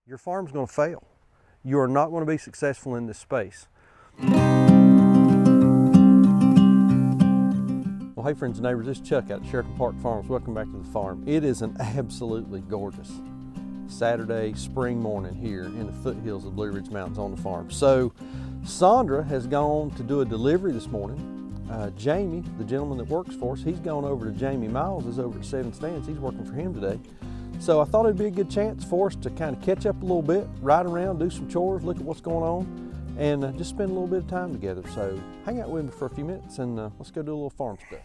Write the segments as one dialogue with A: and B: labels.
A: Your farm's going to fail. You are not going to be successful in this space. Well, hey friends and neighbors, this is Chuck out at Sheraton Park Farms. Welcome back to the farm. It is an absolutely gorgeous Saturday spring morning here in the foothills of Blue Ridge Mountains on the farm. So Sandra has gone to do a delivery this morning. Jamie, the gentleman that works for us, he's gone over to Jamie Miles, is over at Seven Stands. He's working for him today. So I thought it'd be a good chance for us to kind of catch up a little bit, ride around, do some chores, look at what's going on, and just spend a little bit of time together. So hang out with me for a few minutes and let's go do a little farm stuff.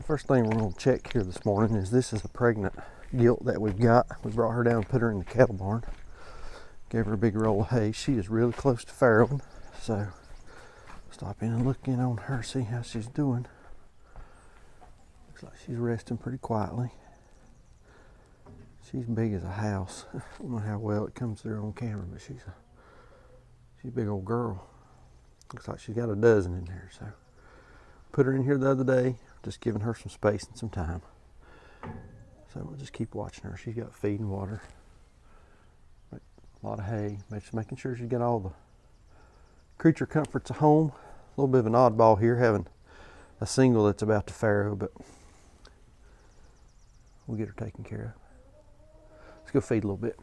A: First thing we're going to check here this morning is this is a pregnant gilt that we've got. We brought her down and put her in the cattle barn. Gave her a big roll of hay. She is really close to farrowing, so stop in and look in on her, see how she's doing. Looks like she's resting pretty quietly. She's big as a house. I don't know how well it comes through on camera, but she's a big old girl. Looks like she's got a dozen in there. So put her in here the other day, just giving her some space and some time. So we'll just keep watching her. She's got feed and water, a lot of hay, just making sure she's got all the creature comforts of home. A little bit of an oddball here, having a single that's about to farrow, but we'll get her taken care of. Let's go feed a little bit.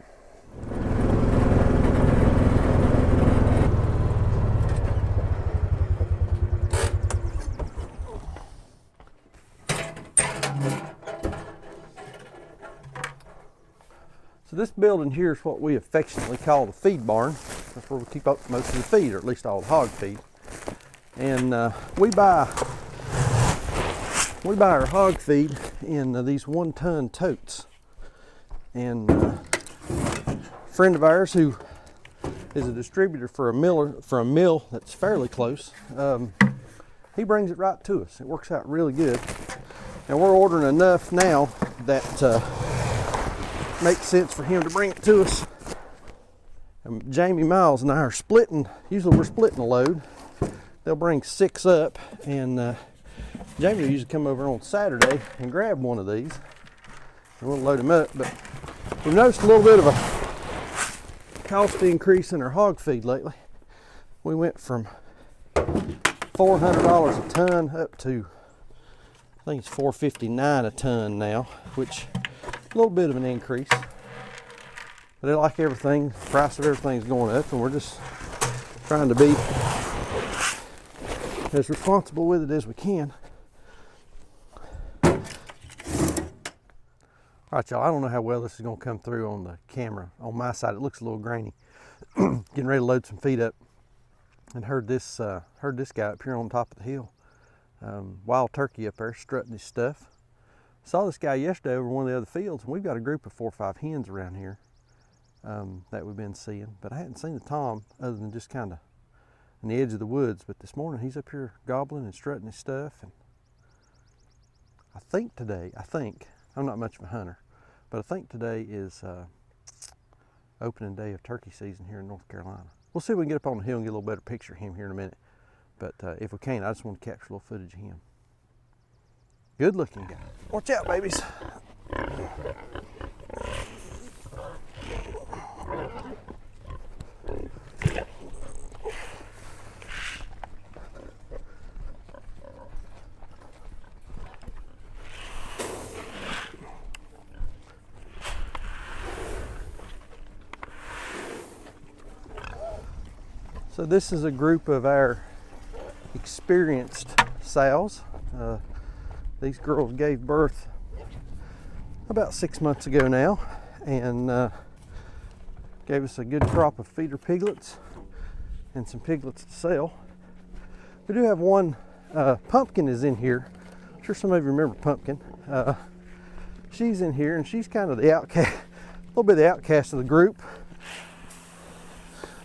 A: So this building here is what we affectionately call the feed barn. That's where we keep up most of the feed, or at least all the hog feed. And we buy our hog feed in these 1-ton totes. And a friend of ours who is a distributor for a mill that's fairly close, he brings it right to us. It works out really good. And we're ordering enough now that makes sense for him to bring it to us. And Jamie Miles and I are splitting. Usually we're splitting a load. They'll bring 6 up, and Jamie will usually come over on Saturday and grab one of these, and we'll load them up. But we've noticed a little bit of a cost increase in our hog feed lately. We went from $400 a ton up to, I think it's $459 a ton now, which a little bit of an increase, but like everything, the price of everything's going up, and we're just trying to be as responsible with it as we can. All right, y'all, I don't know how well this is going to come through on the camera. On my side, it looks a little grainy. Getting ready to load some feed up, and heard this guy up here on top of the hill. Wild turkey up there strutting his stuff. Saw this guy yesterday over one of the other fields, and we've got a group of 4 or 5 hens around here that we've been seeing, but I hadn't seen the tom other than just kind of on the edge of the woods. But this morning he's up here gobbling and strutting his stuff. And I think I'm not much of a hunter, but I think today is opening day of turkey season here in North Carolina. We'll see if we can get up on the hill and get a little better picture of him here in a minute, but if we can't, I just want to capture a little footage of him. Good looking guy. Watch out, babies. So this is a group of our experienced sows. These girls gave birth about 6 months ago now, and gave us a good crop of feeder piglets and some piglets to sell. We do have one, Pumpkin is in here. I'm sure some of you remember Pumpkin. She's in here, and she's kind of the outcast, a little bit of the outcast of the group.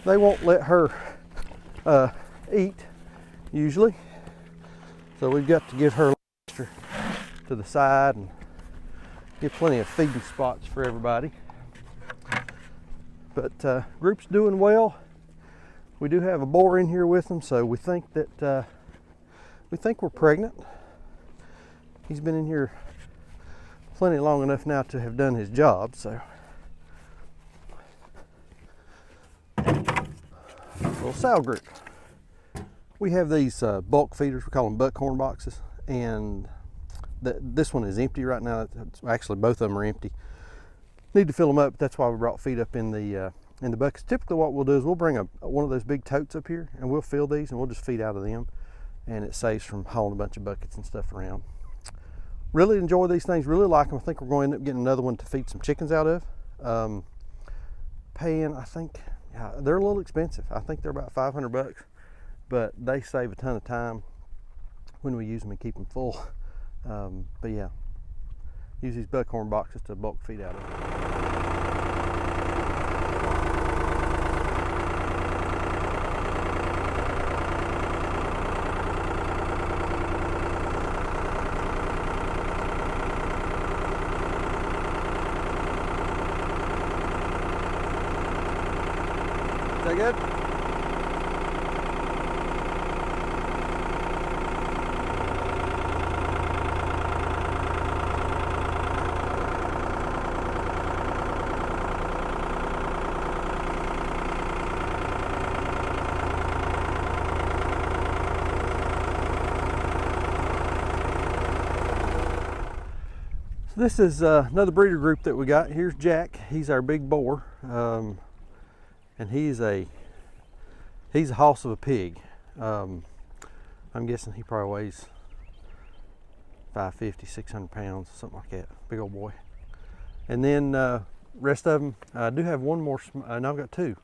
A: They won't let her eat usually, so we've got to give her extra to the side and get plenty of feeding spots for everybody. But group's doing well. We do have a boar in here with them, so we think that we're pregnant. He's been in here plenty long enough now to have done his job. So little sow group. We have these bulk feeders. We call them buckhorn boxes, and this one is empty right now. Actually, both of them are empty. Need to fill them up. That's why we brought feed up in the buckets. Typically what we'll do is we'll bring one of those big totes up here, and we'll fill these, and we'll just feed out of them, and it saves from hauling a bunch of buckets and stuff around. Really enjoy these things, really like them. I think we're going to end up getting another one to feed some chickens out of. Paying, I think, yeah, they're a little expensive. I think they're about 500 bucks, but they save a ton of time when we use them and keep them full. But yeah, use these buckhorn boxes to bulk feed out of. Is that good? So this is another breeder group that we got. Here's Jack. He's our big boar. And he's a hoss of a pig. I'm guessing he probably weighs 550, 600 pounds, something like that. Big old boy. And then rest of them, I do have one more, no, I've got two.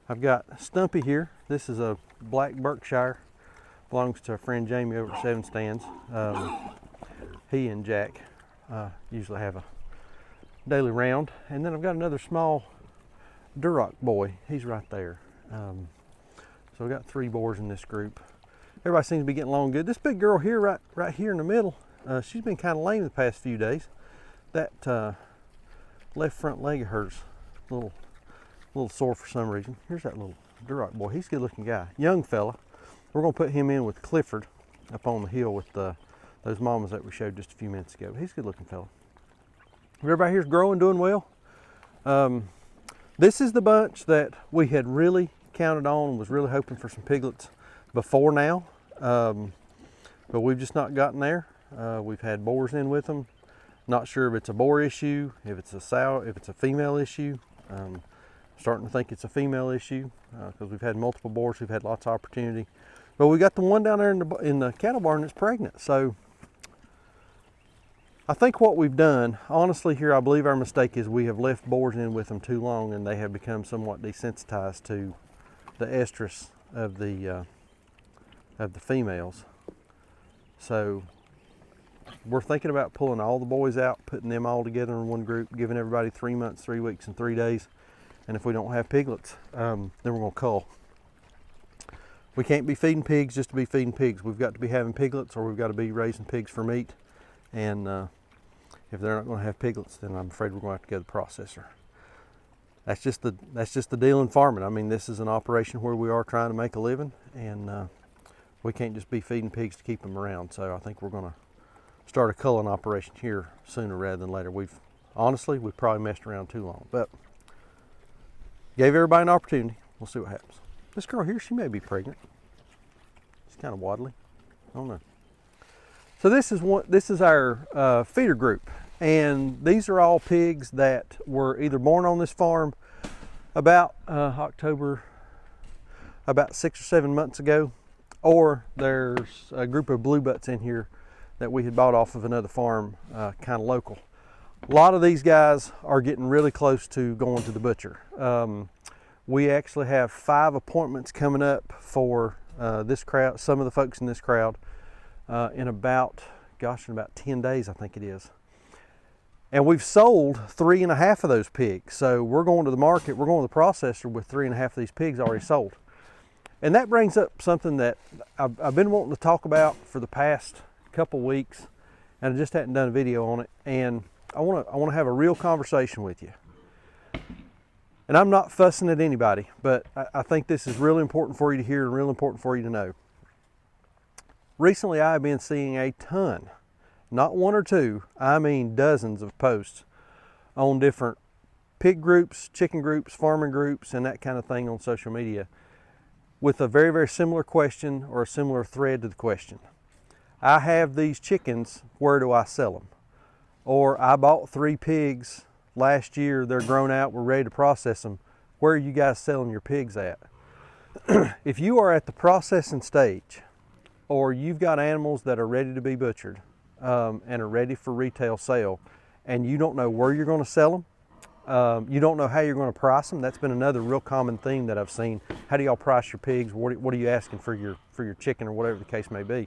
A: I've got Stumpy here. This is a black Berkshire. Belongs to our friend Jamie over at Seven Stands. He and Jack usually have a daily round. And then I've got another small Duroc boy. He's right there. So we got 3 boars in this group. Everybody seems to be getting along good. This big girl here, right here in the middle, she's been kind of lame the past few days. That left front leg of hers, a little sore for some reason. Here's that little Duroc boy. He's a good-looking guy, young fella. We're gonna put him in with Clifford up on the hill with those mamas that we showed just a few minutes ago. He's a good-looking fella. Everybody here's growing, doing well. This is the bunch that we had really counted on and was really hoping for some piglets before now, but we've just not gotten there. We've had boars in with them. Not sure if it's a boar issue, if it's a female issue. Starting to think it's a female issue because we've had multiple boars. We've had lots of opportunity, but we got the one down there in the cattle barn that's pregnant. So I think what we've done, honestly here, I believe our mistake is we have left boars in with them too long, and they have become somewhat desensitized to the estrus of the females. So we're thinking about pulling all the boys out, putting them all together in one group, giving everybody 3 months, 3 weeks, and 3 days. And if we don't have piglets, then we're gonna cull. We can't be feeding pigs just to be feeding pigs. We've got to be having piglets, or we've got to be raising pigs for meat. And if they're not going to have piglets, then I'm afraid we're going to have to go to the processor. That's just the deal in farming. I mean, this is an operation where we are trying to make a living, and we can't just be feeding pigs to keep them around. So I think we're going to start a culling operation here sooner rather than later. We've probably messed around too long, but gave everybody an opportunity. We'll see what happens. This girl here, she may be pregnant. She's kind of waddly. I don't know. So this is our feeder group, and these are all pigs that were either born on this farm about October, about 6 or 7 months ago, or there's a group of blue butts in here that we had bought off of another farm, kind of local. A lot of these guys are getting really close to going to the butcher. We actually have 5 appointments coming up for this crowd, some of the folks in this crowd, in about 10 days, I think it is. And we've sold 3.5 of those pigs. So we're going to the market, we're going to the processor with 3.5 of these pigs already sold. And that brings up something that I've been wanting to talk about for the past couple weeks, and I just hadn't done a video on it. And I want to have a real conversation with you. And I'm not fussing at anybody, but I think this is really important for you to hear and really important for you to know. Recently, I've been seeing a ton, not one or two, I mean dozens of posts on different pig groups, chicken groups, farming groups, and that kind of thing on social media with a very, very similar question or a similar thread to the question. I have these chickens, where do I sell them? Or I bought 3 pigs last year, they're grown out, we're ready to process them. Where are you guys selling your pigs at? If you are at the processing stage, or you've got animals that are ready to be butchered and are ready for retail sale, and you don't know where you're going to sell them, you don't know how you're going to price them. That's been another real common theme that I've seen. How do y'all price your pigs? What are you asking for your chicken, or whatever the case may be?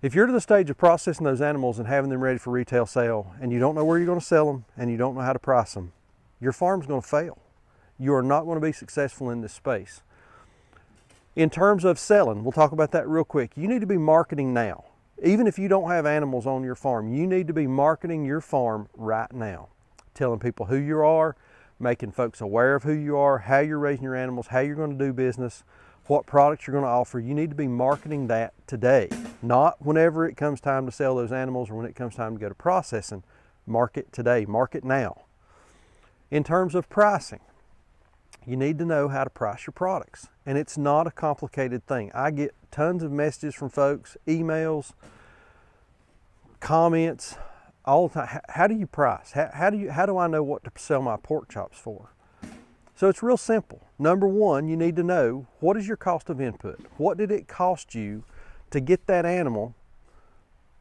A: If you're to the stage of processing those animals and having them ready for retail sale, and you don't know where you're going to sell them, and you don't know how to price them, your farm's going to fail. You are not going to be successful in this space. In terms of selling, we'll talk about that real quick. You need to be marketing now. Even if you don't have animals on your farm, you need to be marketing your farm right now. Telling people who you are, making folks aware of who you are, how you're raising your animals, how you're going to do business, what products you're going to offer. You need to be marketing that today, not whenever it comes time to sell those animals or when it comes time to go to processing. Market today, market now. In terms of pricing, you need to know how to price your products, and it's not a complicated thing. I get tons of messages from folks, emails, comments, all the time. How do you price? How do I know what to sell my pork chops for? So it's real simple. Number one, you need to know, what is your cost of input? What did it cost you to get that animal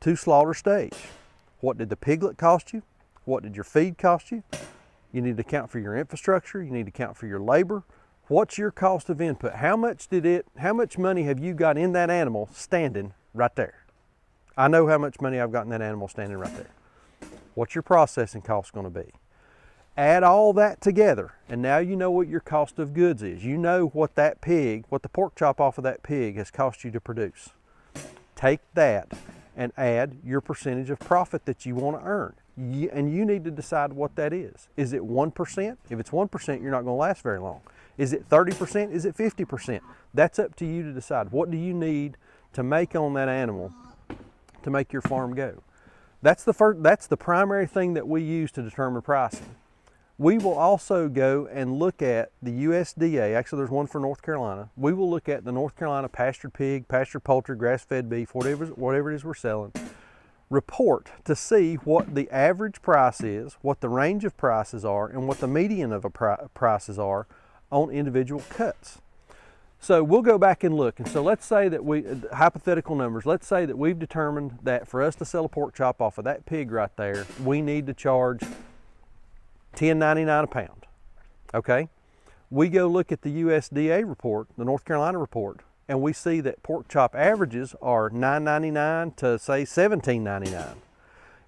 A: to slaughter stage? What did the piglet cost you? What did your feed cost you? You need to account for your infrastructure. You need to account for your labor. What's your cost of input? How much money have you got in that animal standing right there? I know how much money I've got in that animal standing right there. What's your processing cost going to be? Add all that together, and now you know what your cost of goods is. You know what that pig, what the pork chop off of that pig has cost you to produce. Take that and add your percentage of profit that you want to earn. And you need to decide what that is. Is it 1%? If it's 1%, you're not going to last very long. Is it 30%? Is it 50%? That's up to you to decide. What do you need to make on that animal to make your farm go? That's the primary thing that we use to determine pricing. We will also go and look at the USDA, actually there's one for North Carolina. We will look at the North Carolina pastured pig, pastured poultry, grass-fed beef, whatever it is we're selling, report to see what the average price is, what the range of prices are, and what the median of prices are on individual cuts. So we'll go back and look. And so let's say that hypothetical numbers, let's say that we've determined that for us to sell a pork chop off of that pig right there, we need to charge $10.99 a pound, okay? We go look at the USDA report, the North Carolina report, and we see that pork chop averages are $9.99 to say $17.99,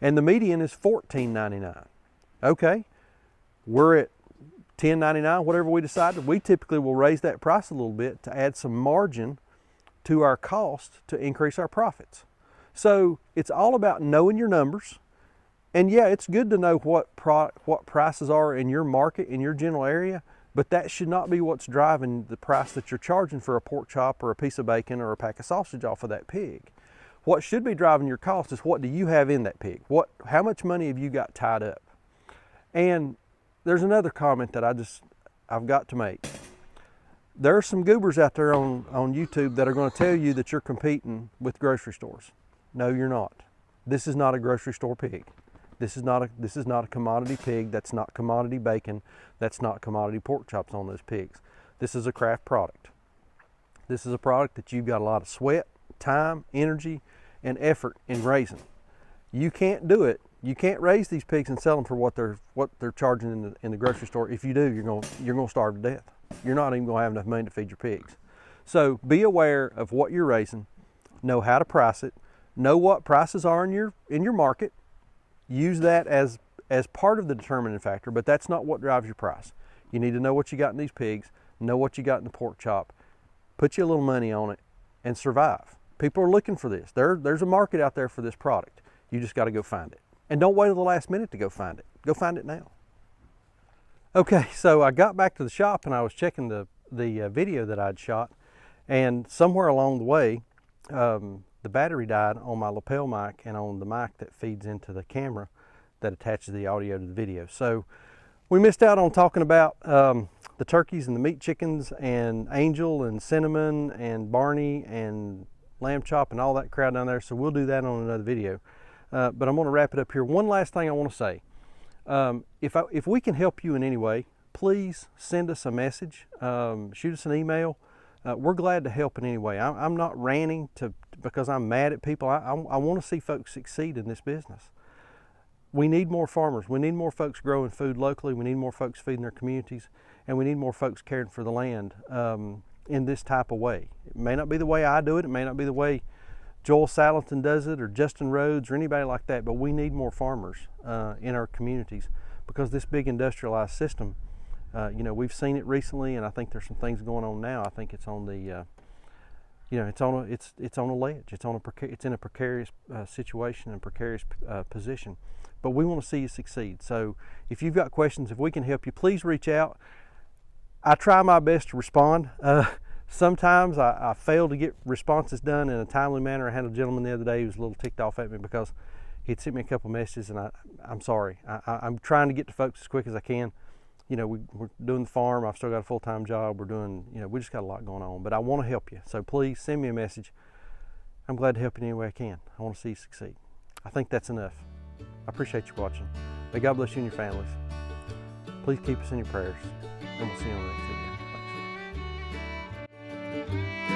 A: and the median is $14.99. Okay, we're at $10.99, whatever we decided. We typically will raise that price a little bit to add some margin to our cost to increase our profits. So it's all about knowing your numbers. And yeah, it's good to know what prices are in your market, in your general area, but that should not be what's driving the price that you're charging for a pork chop or a piece of bacon or a pack of sausage off of that pig. What should be driving your cost is, what do you have in that pig? How much money have you got tied up? And there's another comment that I've got to make. There are some goobers out there on YouTube that are going to tell you that you're competing with grocery stores. No, you're not. This is not a grocery store pig. This is not a commodity pig. That's not commodity bacon. That's not commodity pork chops on those pigs. This is a craft product. This is a product that you've got a lot of sweat, time, energy, and effort in raising. You can't do it. You can't raise these pigs and sell them for what they're charging in the grocery store. If you do, you're going to starve to death. You're not even going to have enough money to feed your pigs. So be aware of what you're raising. Know how to price it. Know what prices are in your market. Use that as part of the determining factor, but that's not what drives your price. You need to know what you got in these pigs, know what you got in the pork chop, put you a little money on it, and survive. People are looking for this. There's a market out there for this product. You just got to go find it. And don't wait till the last minute to go find it. Go find it now. Okay, so I got back to the shop and I was checking the video that I'd shot, and somewhere along the way, the battery died on my lapel mic and on the mic that feeds into the camera that attaches the audio to the video. So we missed out on talking about the turkeys and the meat chickens and Angel and Cinnamon and Barney and Lamb Chop and all that crowd down there. So we'll do that on another video. But I'm going to wrap it up here. One last thing I want to say. If we can help you in any way, please send us a message, shoot us an email. We're glad to help in any way. I'm not ranting because I'm mad at people. I want to see folks succeed in this business. We need more farmers. We need more folks growing food locally. We need more folks feeding their communities, and we need more folks caring for the land in this type of way. It may not be the way I do it. It may not be the way Joel Salatin does it, or Justin Rhodes, or anybody like that, but we need more farmers in our communities, because this big industrialized system, we've seen it recently, and I think there's some things going on now. I think it's on the, it's on a ledge. It's in a precarious situation and precarious position. But we want to see you succeed. So if you've got questions, if we can help you, please reach out. I try my best to respond. Sometimes I fail to get responses done in a timely manner. I had a gentleman the other day who was a little ticked off at me because he'd sent me a couple messages, and I'm sorry. I'm trying to get to folks as quick as I can. We're doing the farm. I've still got a full-time job. We just got a lot going on, but I want to help you. So please send me a message. I'm glad to help you any way I can. I want to see you succeed. I think that's enough. I appreciate you watching. May God bless you and your families. Please keep us in your prayers, and we'll see you on the next video. Thanks.